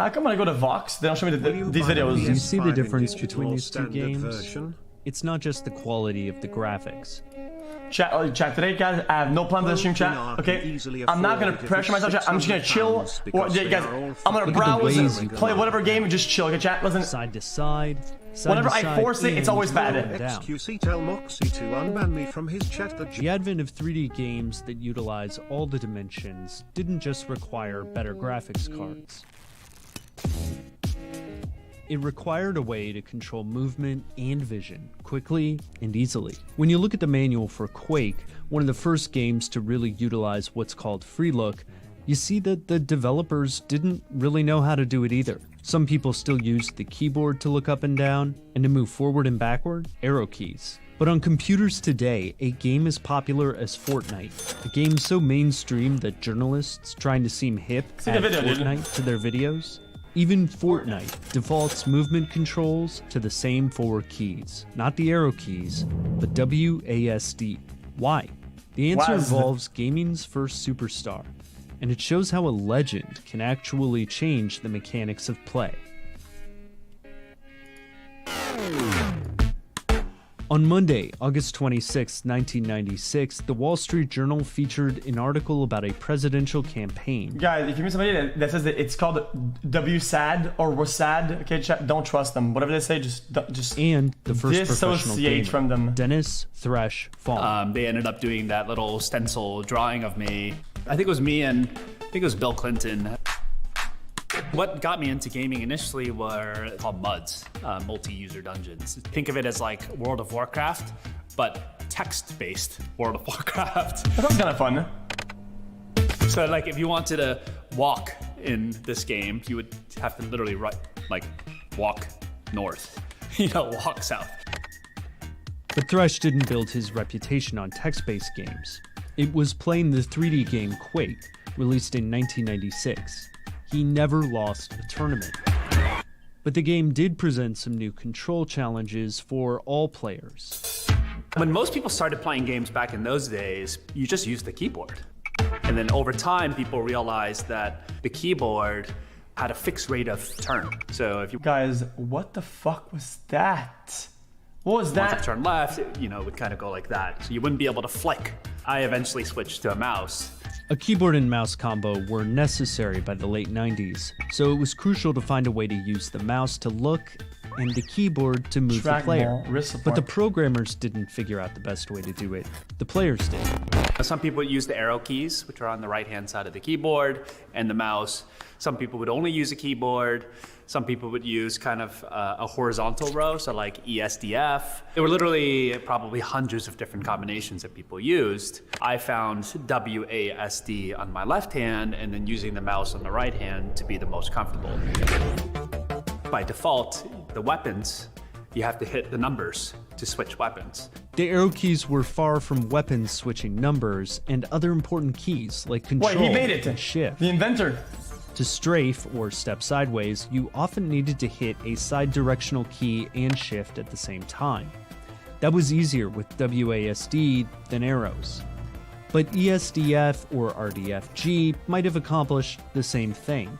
How come when I go to Vox, they don't show me these videos? You see the difference between these two games? It's not just the quality of the graphics. Chat, today, guys, I have no plan for the stream, chat, okay? I'm not gonna pressure myself, chat. I'm just gonna chill. Or, guys, I'm gonna browse, play whatever game, and just chill, okay, chat? Listen. Side to side. Whenever I force it, it's always bad. xQc tell Moxie to unban me from his chat. The advent of 3D games that utilize all the dimensions didn't just require better graphics cards. It required a way to control movement and vision quickly and easily. When you look at the manual for Quake, one of the first games to really utilize what's called free look, you see that the developers didn't really know how to do it either. Some people still used the keyboard to look up and down, and to move forward and backward, arrow keys. But on computers today, a game as popular as Fortnite, a game so mainstream that journalists trying to seem hip add Fortnite to their videos, even Fortnite defaults movement controls to the same 4 keys. Not the arrow keys, but WASD. Why? The answer involves gaming's first superstar, and it shows how a legend can actually change the mechanics of play. On Monday, August 26, 1996, the Wall Street Journal featured an article about a presidential campaign. Guys, if you meet somebody that says that it's called WSAD or WASD, okay, chat, don't trust them. Whatever they say, just and the first professional gamer, from them. Dennis Thresh Fong. They ended up doing that little stencil drawing of me. I think it was me and I think it was Bill Clinton. What got me into gaming initially were called MUDs, multi-user dungeons. Think of it as like World of Warcraft, but text-based World of Warcraft. That sounds kind of fun. So like if you wanted to walk in this game, you would have to literally walk north, walk south. But Thresh didn't build his reputation on text-based games. It was playing the 3D game Quake, released in 1996. He never lost a tournament. But the game did present some new control challenges for all players. When most people started playing games back in those days, you just used the keyboard. And then over time, people realized that the keyboard had a fixed rate of turn. So if you guys, what the fuck was that? What was that? Once you turn left, it would kind of go like that. So you wouldn't be able to flick. I eventually switched to a mouse. A keyboard and mouse combo were necessary by the late 90s, so it was crucial to find a way to use the mouse to look and the keyboard to move the player. But the programmers didn't figure out the best way to do it. The players did. Some people use the arrow keys, which are on the right-hand side of the keyboard, and the mouse. Some people would only use a keyboard. Some people would use kind of a horizontal row, so like ESDF. There were literally probably hundreds of different combinations that people used. I found WASD on my left hand and then using the mouse on the right hand to be the most comfortable. By default, the weapons, you have to hit the numbers to switch weapons. The arrow keys were far from weapons switching numbers and other important keys like control and shift. The inventor. To strafe or step sideways, you often needed to hit a side directional key and shift at the same time. That was easier with WASD than arrows. But ESDF or RDFG might have accomplished the same thing.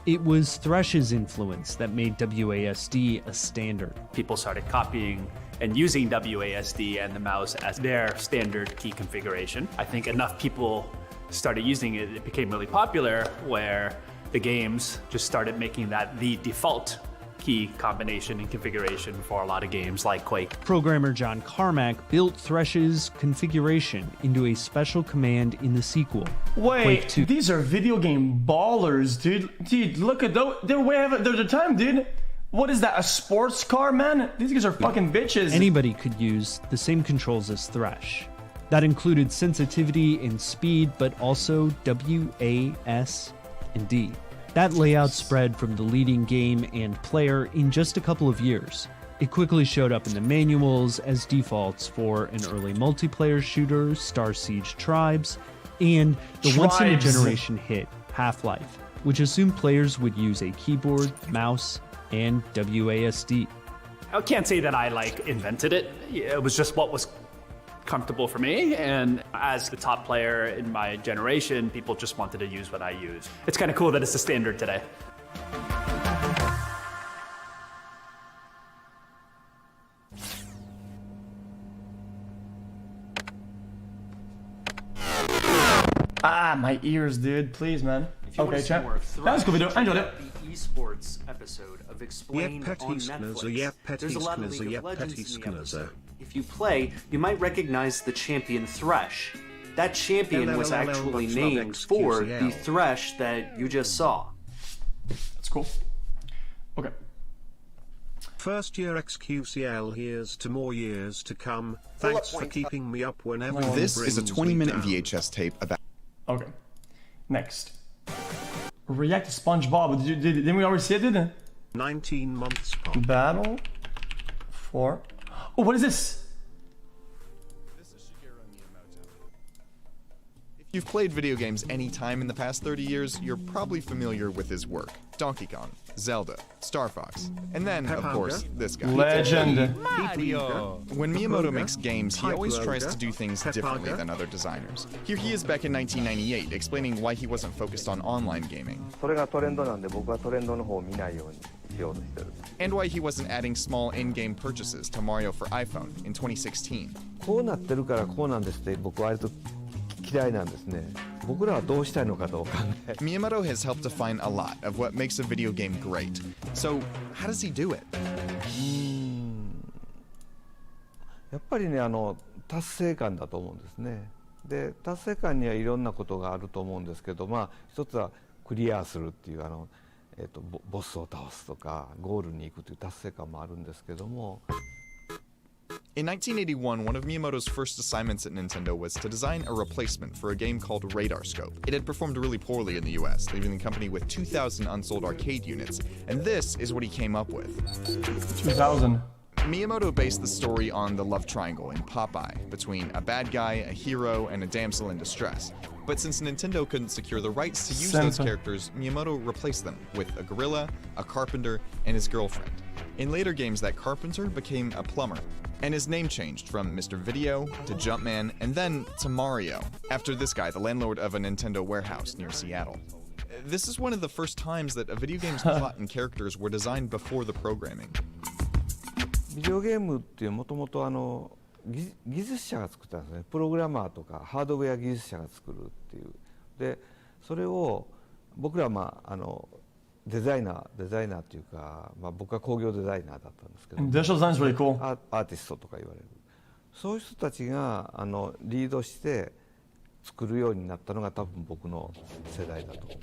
It was Thresh's influence that made WASD a standard. People started copying and using WASD and the mouse as their standard key configuration. I think enough people started using it, it became really popular, where the games just started making that the default key combination and configuration for a lot of games like Quake. Programmer John Carmack built Thresh's configuration into a special command in the sequel. Wait, Quake 2. These are video game ballers, dude. Dude, look at those. They're way ahead of their time, dude. What is that, a sports car, man? These guys are fucking bitches. Anybody could use the same controls as Thresh. That included sensitivity and speed, but also WAS and D. That layout spread from the leading game and player in just a couple of years. It quickly showed up in the manuals as defaults for an early multiplayer shooter, Star Siege Tribes, and the once-in-a-generation hit, Half-Life, which assumed players would use a keyboard, mouse, and WASD. I can't say that I invented it. It was just what was comfortable for me, and as the top player in my generation, people just wanted to use what I use. It's kind of cool that it's the standard today. Ah, my ears, dude. Please, man. Okay, chat. That was cool video. I enjoyed it. The esports episode of Explained on Netflix. There's a lot of League of Legends in the episode. If you play, you might recognize the champion Thresh. That champion was actually named for the Thresh that you just saw. That's cool. Okay. First year xQcOW, here's to more years to come. Thanks for keeping me up when everyone This is a 20-minute VHS tape about... Okay. Next. React to SpongeBob. Didn't we already see it, didn't it? 19 months pop. Battle for... Oh, what is this? If you've played video games any time in the past 30 years, you're probably familiar with his work. Donkey Kong, Zelda, Star Fox, and then, of course, this guy. Legend. Mario. When Miyamoto makes games, he always tries to do things differently than other designers. Here he is back in 1998, explaining why he wasn't focused on online gaming. And why he wasn't adding small in-game purchases to Mario for iPhone in 2016. Miyamoto has helped define a lot of what makes a video game great. So, how does he do it? やっぱりね、達成感だと思うんですね。で、達成感にはいろんなことがあると思うんですけど、まあ一つはクリアするっていうボスを倒すとかゴールに行くという達成感もあるんですけども。In 1981, one of Miyamoto's first assignments at Nintendo was to design a replacement for a game called Radar Scope. It had performed really poorly in the US, leaving the company with 2,000 unsold arcade units, and this is what he came up with. 2000. Miyamoto based the story on the love triangle in Popeye, between a bad guy, a hero, and a damsel in distress. But since Nintendo couldn't secure the rights to use those characters, Miyamoto replaced them with a gorilla, a carpenter, and his girlfriend. In later games, that carpenter became a plumber, and his name changed from Mr. Video to Jumpman, and then to Mario, after this guy, the landlord of a Nintendo warehouse near Seattle. This is one of the first times that a video game's plot and characters were designed before the programming. ビデオゲームっていうもともと技術者が作ったんですね。プログラマーとかハードウェア技術者が作るっていう。で、それを僕らはデザイナーっていうか、僕は工業デザイナーだったんですけど。Industrial design is really cool. アーティストとか言われる。そういう人たちがリードして作るようになったのが多分僕の世代だと思う。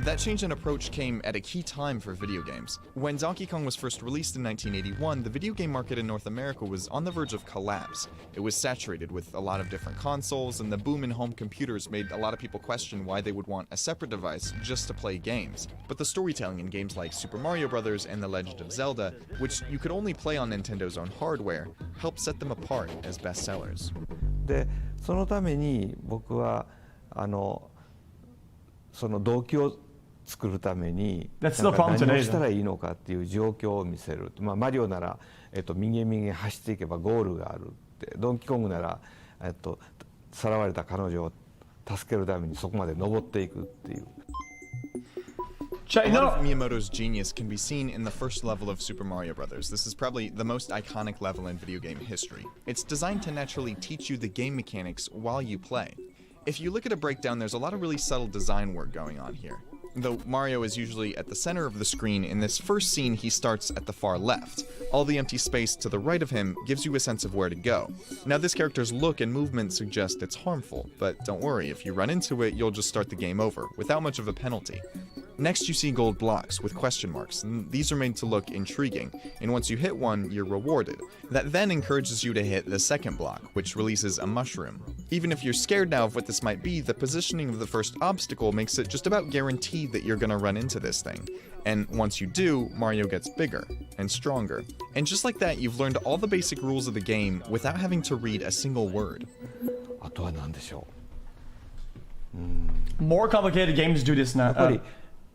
That change in approach came at a key time for video games. When Donkey Kong was first released in 1981, the video game market in North America was on the verge of collapse. It was saturated with a lot of different consoles, and the boom in home computers made a lot of people question why they would want a separate device just to play games. But the storytelling in games like Super Mario Bros. And The Legend of Zelda, which you could only play on Nintendo's own hardware, helped set them apart as bestsellers. で、そのために僕はその動機を作るために何をしたらいいのかっていう状況を見せる。マリオなら右へ右へ走っていけばゴールがあるって、ドンキーコングならさらわれた彼女を助けるためにそこまで登っていくっていう。A lot of Miyamoto's genius can be seen in the first level of Super Mario Bros. This is probably the most iconic level in video game history. It's designed to naturally teach you the game mechanics while you play. If you look at a breakdown, there's a lot of really subtle design work going on here. Though Mario is usually at the center of the screen, in this first scene he starts at the far left. All the empty space to the right of him gives you a sense of where to go. Now this character's look and movement suggest it's harmful, but don't worry, if you run into it, you'll just start the game over, without much of a penalty. Next you see gold blocks with question marks, and these are made to look intriguing, and once you hit one, you're rewarded. That then encourages you to hit the second block, which releases a mushroom. Even if you're scared now of what this might be, the positioning of the first obstacle makes it just about guaranteed that you're gonna run into this thing. And once you do, Mario gets bigger and stronger. And just like that, you've learned all the basic rules of the game without having to read a single word. あとは何でしょう。More complicated games do this now.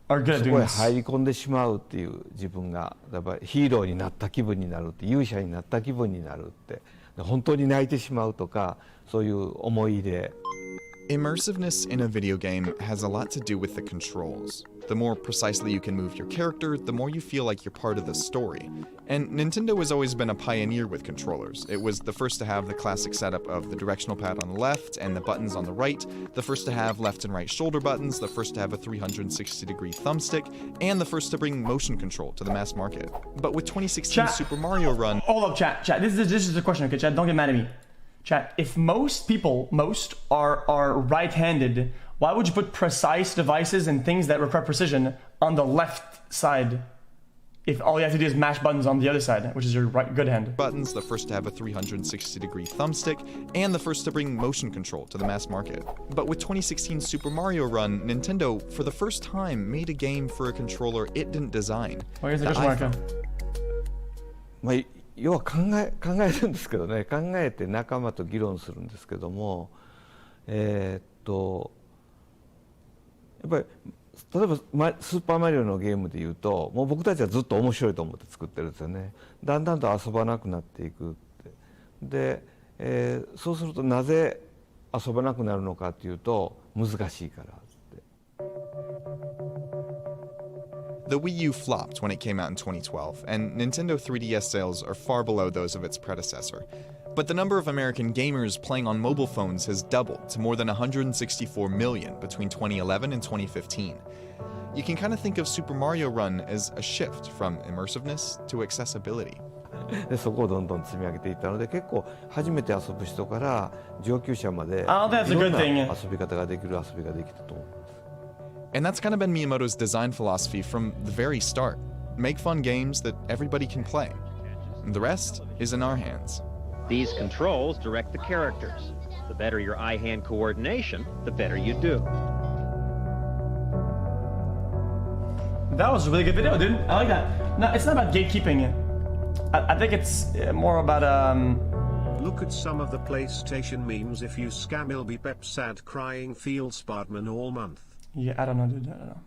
Are good at そ doing こへ this. 入り込んでしまうっていう自分がやっぱりヒーローになった気分になるって、勇者になった気分になるって、本当に泣いてしまうとか、そういう思い入れ。Immersiveness in a video game has a lot to do with the controls. The more precisely you can move your character, the more you feel like you're part of the story. And Nintendo has always been a pioneer with controllers. It was the first to have the classic setup of the directional pad on the left and the buttons on the right, the first to have left and right shoulder buttons, the first to have a 360-degree thumbstick, and the first to bring motion control to the mass market. But with 2016 Super Mario Run... Hold up, chat. This is the question, okay, chat? Don't get mad at me. Chat, if most are right-handed, why would you put precise devices and things that require precision on the left side if all you have to do is mash buttons on the other side, which is your good hand? Buttons, the first to have a 360-degree thumbstick, and the first to bring motion control to the mass market. But with 2016 Super Mario Run, Nintendo, for the first time, made a game for a controller it didn't design. Where's the question mark? 要は考えるんですけどね、考えて仲間と議論するんですけども、やっぱり例えばスーパーマリオのゲームでいうと、もう僕たちはずっと面白いと思って作ってるんですよね。だんだんと遊ばなくなっていくって。で、そうするとなぜ遊ばなくなるのかっていうと、難しいから。The Wii U flopped when it came out in 2012, and Nintendo 3DS sales are far below those of its predecessor. But the number of American gamers playing on mobile phones has doubled to more than 164 million between 2011 and 2015. You can kind of think of Super Mario Run as a shift from immersiveness to accessibility. でそこをどんどん積み上げていったので、結構初めて遊ぶ人から上級者までいろんな遊び方ができる遊びができたと思います。And that's kind of been Miyamoto's design philosophy from the very start. Make fun games that everybody can play. And the rest is in our hands. These controls direct the characters. The better your eye-hand coordination, the better you do. That was a really good video, dude. I like that. No, it's not about gatekeeping. I think it's more about Look at some of the PlayStation memes. If you scam, it'll be Pep sad crying Fieldspartman all month. Yeah, I don't know, dude. I don't know.